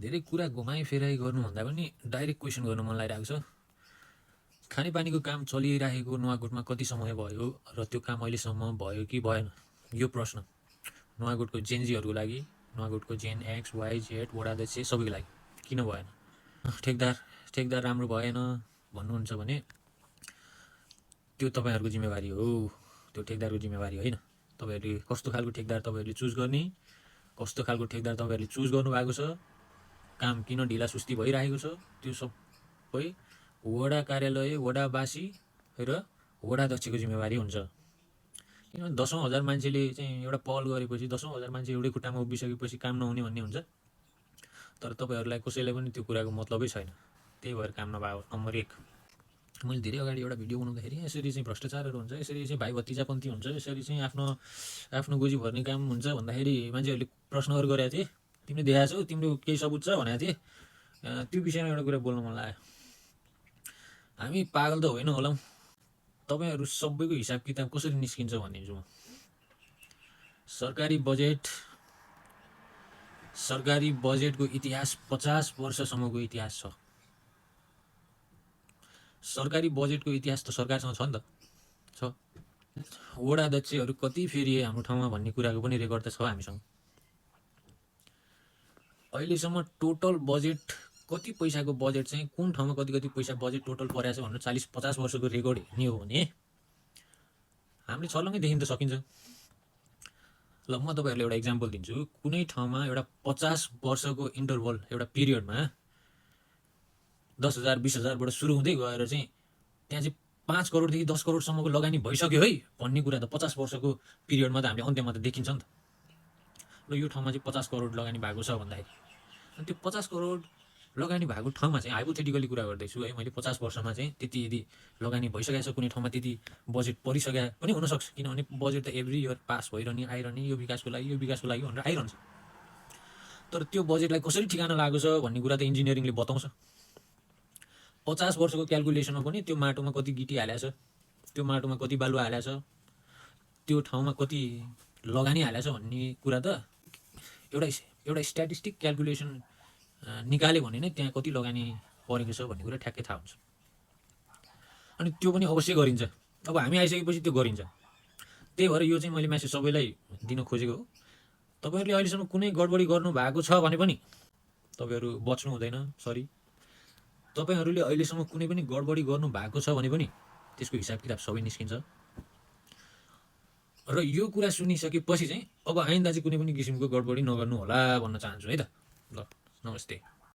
धेरै कुरा घुमाइ फेराइ गर्नुभन्दा पनि डाइरेक्ट क्वेसन गर्नु मन लागिरहेको छ। खानेपानीको काम चलिरहेको नुवाकोटमा कति समय भयो र त्यो काम अहिलेसम्म भयो कि भएन? यो प्रश्न नुवाकोटको जेनजीहरूको लागि, नुवाकोटको जेन एक्स वाइ जेड वडा अध्यक्ष सबैको लागि किन भएन? ठेकदार राम्रो भएन भन्नुहुन्छ भने त्यो तपाईँहरूको जिम्मेवारी हो, त्यो ठेकदारको जिम्मेवारी होइन। तपाईँहरूले कस्तो खालको ठेकदार तपाईँहरूले चुज गर्ने, कस्तो खालको ठेकदार तपाईँहरूले चुज गर्नुभएको छ, काम किन ढिला सुस्ती भइरहेको छ, त्यो सबै वडा कार्यालय, वडावासी र वडा अध्यक्षको जिम्मेवारी हुन्छ। किनभने 10,000 मान्छेले चाहिँ एउटा पहल गरेपछि 10,000 मान्छे एउटै खुट्टामा उभिसकेपछि काम नहुने भन्ने हुन्छ। तर तपाईँहरूलाई कसैलाई पनि त्यो कुराको मतलबै छैन। त्यही भएर काम नभएको नम्बर 1। मैले धेरै अगाडि एउटा भिडियो बनाउँदाखेरि यसरी चाहिँ भ्रष्टाचारहरू हुन्छ, यसरी चाहिँ भाइ भतिजापन्थी हुन्छ, यसरी चाहिँ आफ्नो गोजी भर्ने काम हुन्छ भन्दाखेरि मान्छेहरूले प्रश्नहरू गरेका थिए। तिमीले देखाएको छौ, तिम्रो केही सबुत छ भनेको थिए। त्यो विषयमा एउटा कुरा बोल्न मन लाग्यो। हामी पागल त होइन होला, तपाईँहरू सबैको हिसाब किताब कसरी निस्किन्छ भनिदिन्छु म। सरकारी बजेटको इतिहास 50 वर्षसम्मको इतिहास छ। सरकारी बजेटको इतिहास त सरकारसँग छ नि त, छ। वडा अध्यक्षहरू कति फेरि हाम्रो ठाउँमा भन्ने कुराको पनि रेकर्ड त छ हामीसँग। अहिलेसम्म टोटल बजेट कति पैसाको बजेट चाहिँ कुन ठाउँमा कति पैसा बजेट टोटल परेको छ भनेर 40-50 वर्षको रेकर्ड हेर्ने हो भने हामीले छर्लङ्गै देखिन त सकिन्छ। ल म तपाईँहरूलाई एउटा इक्जाम्पल दिन्छु। कुनै ठाउँमा एउटा 50 वर्षको इन्टरभल एउटा पिरियडमा 10,000 20,000बाट सुरु हुँदै गएर चाहिँ त्यहाँ चाहिँ 5 करोडदेखि 10 करोडसम्मको लगानी भइसक्यो है भन्ने कुरा त 50 वर्षको पिरियडमा त हामीले अन्त्यमा त देखिन्छ नि त। ल यो ठाउँमा चाहिँ 50 करोड लगानी भएको छ भन्दाखेरि अनि त्यो 50 करोड लगानी भएको ठाउँमा चाहिँ हाइपोथेटिकली कुरा गर्दैछु है मैले, 50 वर्षमा चाहिँ त्यति यदि लगानी भइसकेको छ, कुनै ठाउँमा त्यति बजेट परिसकेको पनि हुनसक्छ। किनभने बजेट त एभ्री इयर पास भइरहने आइरहने, यो विकासको लागि भनेर आइरहन्छ। तर त्यो बजेटलाई कसरी ठिकाना लागेको छ भन्ने कुरा त इन्जिनियरिङले बताउँछ। 50 वर्षको क्यालकुलेसनमा पनि त्यो माटोमा कति गिटी हालेको छ, त्यो माटोमा कति बालुवा हालेको छ, त्यो ठाउँमा कति लगानी हालेको छ भन्ने कुरा त एउटा स्ट्याटिस्टिक क्यालकुलेसन निकाल्यो भने नै त्यहाँ कति लगानी परेको छ भन्ने कुरा ठ्याक्कै थाहा हुन्छ। अनि त्यो पनि अवश्य गरिन्छ। अब हामी आइसकेपछि त्यो गरिन्छ। त्यही भएर यो चाहिँ मैले म्यासेज सबैलाई दिन खोजेको हो। तपाईँहरूले अहिलेसम्म कुनै गडबडी गर्नु भएको छ भने पनि तपाईँहरू बच्नु हुँदैन, सरी। तपाईँहरूले अहिलेसम्म कुनै पनि गडबडी गर्नु भएको छ भने पनि त्यसको हिसाब किताब सबै निस्किन्छ। र यो कुरा सुनिसकेपछि चाहिँ अब आइन्दा चाहिँ कुनै पनि किसिमको गडबडी नगर्नु होला भन्न चाहन्छु है त। ल नमस्ते।